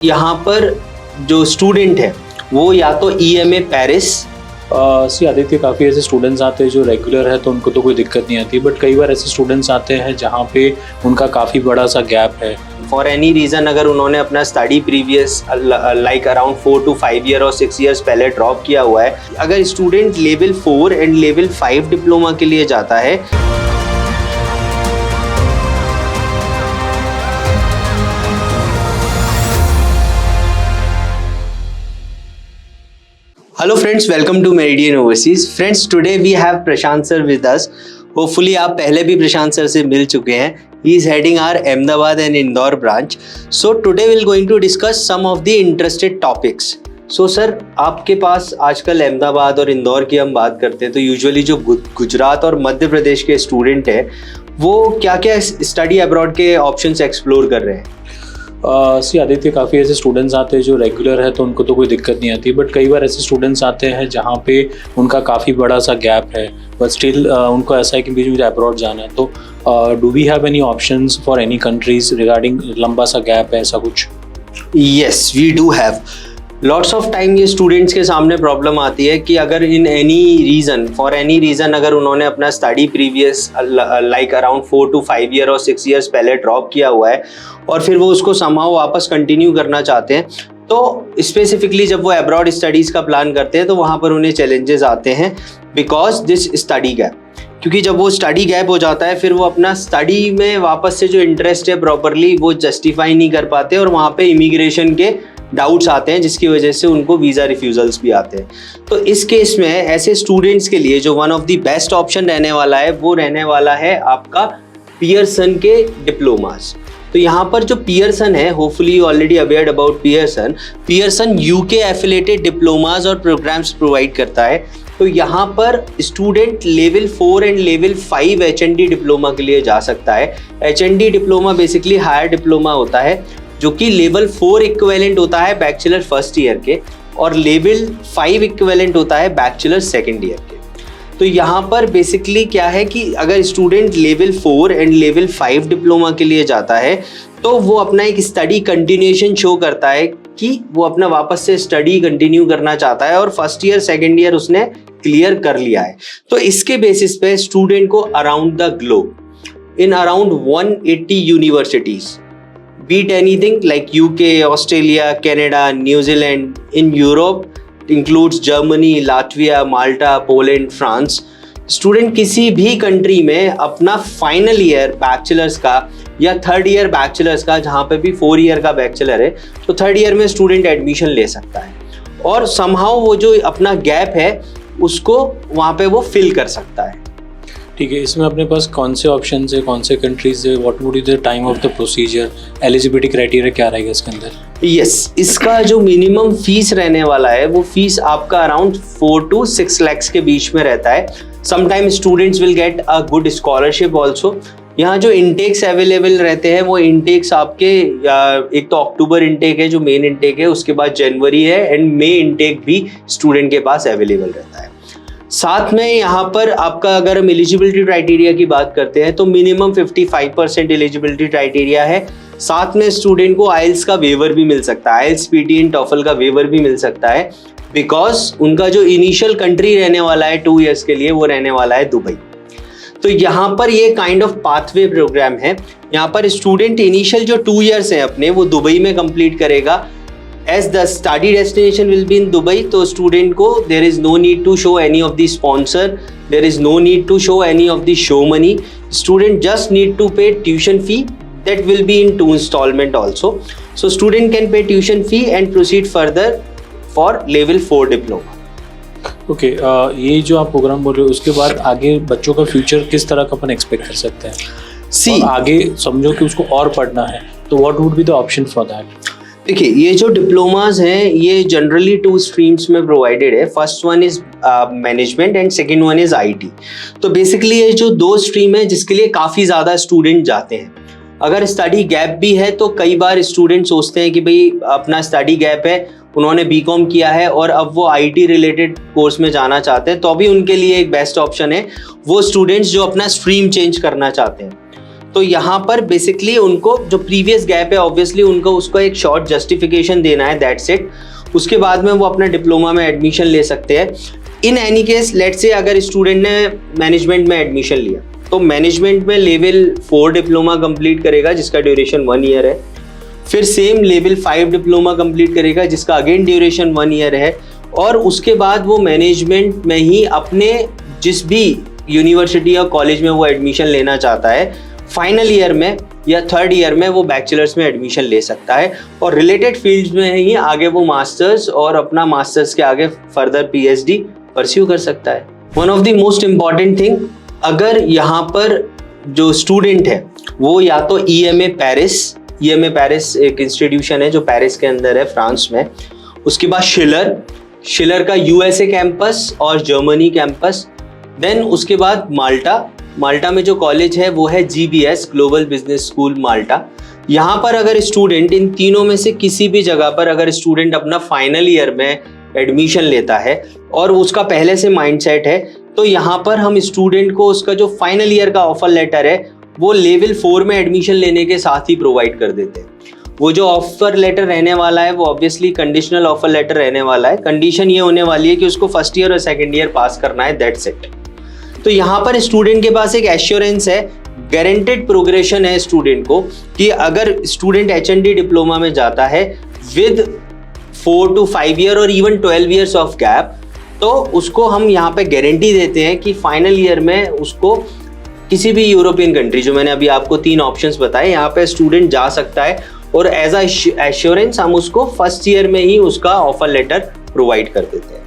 यहाँ पर जो स्टूडेंट है वो या तो EMA पेरिस। सी आदित्य, काफ़ी ऐसे स्टूडेंट्स आते हैं जो रेगुलर है तो उनको तो कोई दिक्कत नहीं आती, बट कई बार ऐसे स्टूडेंट्स आते हैं जहाँ पे उनका काफ़ी बड़ा सा गैप है। फॉर एनी रीज़न अगर उन्होंने अपना study previous like around 4 to 5 year और 6 ईयर्स पहले ड्रॉप किया हुआ है, अगर student level 4 and level 5 diploma के लिए जाता है, hello friends, welcome to meridian overseas. Friends, today we have Prashant sir with us. Hopefully आप पहले भी प्रशांत सर से मिल चुके हैं। He is heading our Ahmedabad and Indore branch. So today will going to discuss some of the interested topics. So sir, आपके पास आजकल अहमदाबाद और इंदौर की हम बात करते हैं तो यूजुअली जो गुजरात और मध्य प्रदेश के स्टूडेंट हैं वो क्या क्या स्टडी अब्रॉड के ऑप्शंस एक्सप्लोर कर रहे हैं? सी आदित्य, काफ़ी ऐसे स्टूडेंट्स आते हैं जो रेगुलर है तो उनको तो कोई दिक्कत नहीं आती, बट कई बार ऐसे स्टूडेंट्स आते हैं जहाँ पे उनका काफ़ी बड़ा सा गैप है, बट स्टिल उनको ऐसा है कि बीच मुझे अब्रॉड जाना है। तो do we have any options for any countries regarding लंबा सा गैप है, ऐसा कुछ? Yes, we do have. Lots of time ये स्टूडेंट्स के सामने प्रॉब्लम आती है कि अगर इन फॉर एनी रीज़न अगर उन्होंने अपना study previous like around 4 to 5 year और 6 ईयर्स पहले ड्रॉप किया हुआ है और फिर वो उसको समहाउ वापस कंटिन्यू करना चाहते हैं, तो स्पेसिफिकली जब वो अब्रॉड स्टडीज़ का प्लान करते हैं तो वहाँ पर उन्हें चैलेंजेस आते हैं बिकॉज दिस स्टडी गैप। क्योंकि जब वो स्टडी गैप हो जाता है फिर वो अपना स्टडी में वापस से जो इंटरेस्ट है प्रॉपरली वो जस्टिफाई नहीं कर पाते और वहाँ पे इमिग्रेशन के डाउट्स आते हैं जिसकी वजह से उनको वीज़ा रिफ्यूज़ल्स भी आते हैं। तो इस केस में ऐसे स्टूडेंट्स के लिए जो one of the best option रहने वाला है वो रहने वाला है आपका पियर्सन के डिप्लोमास। तो यहाँ पर जो पियर्सन है, hopefully you already aware about Pearson UK affiliated diplomas और प्रोग्राम्स प्रोवाइड करता है। तो यहाँ पर student level 4 and level 5 HND diploma के लिए जा सकता है। HND diploma basically higher diploma होता है जो कि लेवल 4 इक्विवेलेंट होता है बैचलर फर्स्ट ईयर के और लेवल 5 इक्विवेलेंट होता है बैचलर सेकेंड ईयर के। तो यहाँ पर बेसिकली क्या है कि अगर student level 4 and level 5 diploma के लिए जाता है तो वो अपना एक स्टडी कंटिन्यूएशन शो करता है कि वो अपना वापस से स्टडी कंटिन्यू करना चाहता है और फर्स्ट ईयर सेकेंड ईयर उसने क्लियर कर लिया है। तो इसके बेसिस पे स्टूडेंट को around the globe in around 180 universities, be it anything like UK, Australia, Canada, New Zealand, in Europe includes Germany, Latvia, Malta, Poland, France। Student किसी भी कंट्री में अपना फाइनल ईयर बैचलर्स का या थर्ड ईयर बैचलर्स का, जहाँ पे भी 4 ईयर का बैचलर है तो थर्ड ईयर में स्टूडेंट एडमिशन ले सकता है और समहाउ वो जो अपना गैप है उसको वहाँ पे वो फिल कर सकता है। ठीक है, इसमें अपने पास कौन से ऑप्शन है, कौन से कंट्रीज है, what would be the time of the procedure, eligibility criteria क्या रहेगा इसके अंदर? यस, इसका जो मिनिमम फीस रहने वाला है वो फीस आपका अराउंड 4 to 6 lakhs के बीच में रहता है। Sometime students will get a good scholarship also. यहाँ जो इंटेक्स अवेलेबल रहते हैं वो इंटेक्स आपके एक तो अक्टूबर इंटेक है जो मेन इंटेक है, उसके बाद जनवरी है एंड मई इंटेक भी स्टूडेंट के पास अवेलेबल रहता है। साथ में यहाँ पर आपका अगर हम एलिजिबिलिटी क्राइटेरिया की बात करते हैं तो मिनिमम 55% एलिजिबिलिटी क्राइटेरिया है। साथ में स्टूडेंट को आइल्स का वेवर भी मिल सकता है, आइल्स PTE एंड टॉफल का वेवर भी मिल सकता है बिकॉज उनका जो इनिशियल कंट्री रहने वाला है 2 ईयर्स के लिए वो रहने वाला है दुबई। तो यहाँ पर ये काइंड ऑफ पाथवे प्रोग्राम है। यहाँ पर स्टूडेंट इनिशियल जो 2 ईयर्स हैं अपने वो दुबई में कंप्लीट करेगा। As the study destination will be in Dubai, तो student को there is no need to show any of the sponsor, there is no need to show any of the show money. Student just need to pay tuition fee that will be in 2 installment also. So student can pay tuition fee and proceed further for level 4 diploma. Okay, ये जो आप programme बोल रहे हो उसके बाद आगे बच्चों का फ्यूचर किस तरह का अपन एक्सपेक्ट कर सकते हैं? See, आगे समझो कि उसको और पढ़ना है तो what would be the option for that? देखिए, ये जो डिप्लोमाज हैं ये जनरली 2 स्ट्रीम्स में प्रोवाइडेड है। First one is management and second one is IT। तो बेसिकली ये जो 2 स्ट्रीम है जिसके लिए काफ़ी ज़्यादा स्टूडेंट जाते हैं। अगर स्टडी गैप भी है तो कई बार स्टूडेंट सोचते हैं कि भाई अपना स्टडी गैप है, उन्होंने BCom किया है और अब वो IT रिलेटेड कोर्स में जाना चाहते हैं, तो अभी उनके लिए एक बेस्ट ऑप्शन है वो स्टूडेंट्स जो अपना स्ट्रीम चेंज करना चाहते हैं। तो यहाँ पर बेसिकली उनको जो प्रीवियस गैप है ऑब्वियसली उनको उसको एक शॉर्ट जस्टिफिकेशन देना है, दैट्स इट। उसके बाद में वो अपना डिप्लोमा में एडमिशन ले सकते हैं। In any case let's say अगर स्टूडेंट ने मैनेजमेंट में एडमिशन लिया तो मैनेजमेंट में लेवल 4 डिप्लोमा कंप्लीट करेगा जिसका ड्यूरेशन 1 ईयर है, फिर सेम लेवल 5 डिप्लोमा कंप्लीट करेगा जिसका अगेन ड्यूरेशन 1 ईयर है, और उसके बाद वो मैनेजमेंट में ही अपने जिस भी यूनिवर्सिटी या कॉलेज में वो एडमिशन लेना चाहता है फाइनल ईयर में या 3rd ईयर में वो बैचलर्स में एडमिशन ले सकता है, और रिलेटेड फील्ड्स में ही आगे वो मास्टर्स और अपना मास्टर्स के आगे फर्दर पीएचडी परस्यू कर सकता है। One of the most important thing, अगर यहाँ पर जो स्टूडेंट है वो या तो EMA पेरिस एक इंस्टीट्यूशन है जो पेरिस के अंदर है फ्रांस में, उसके बाद शिलर का USA कैंपस और जर्मनी कैंपस, देन उसके बाद माल्टा में जो कॉलेज है वो है GBS ग्लोबल बिजनेस स्कूल माल्टा। यहाँ पर अगर स्टूडेंट इन तीनों में से किसी भी जगह पर अगर स्टूडेंट अपना फाइनल ईयर में एडमिशन लेता है और उसका पहले से माइंडसेट है तो यहाँ पर हम स्टूडेंट को उसका जो फाइनल ईयर का ऑफर लेटर है वो लेवल 4 में एडमिशन लेने के साथ ही प्रोवाइड कर देते हैं। वो जो ऑफर लेटर रहने वाला है वो ऑब्वियसली कंडीशनल ऑफर लेटर रहने वाला है। कंडीशन ये होने वाली है कि उसको फर्स्ट ईयर और सेकंड ईयर पास करना है, दैट्स इट। तो यहाँ पर स्टूडेंट के पास एक एश्योरेंस है, गारंटेड प्रोग्रेशन है स्टूडेंट को, कि अगर स्टूडेंट HND डिप्लोमा में जाता है विद 4 to 5 ईयर और इवन 12 ईयर्स ऑफ गैप, तो उसको हम यहाँ पे गारंटी देते हैं कि फाइनल ईयर में उसको किसी भी यूरोपियन कंट्री, जो मैंने अभी आपको 3 ऑप्शंस बताए, यहाँ पे स्टूडेंट जा सकता है और एज अ एश्योरेंस हम उसको फर्स्ट ईयर में ही उसका ऑफर लेटर प्रोवाइड कर देते हैं।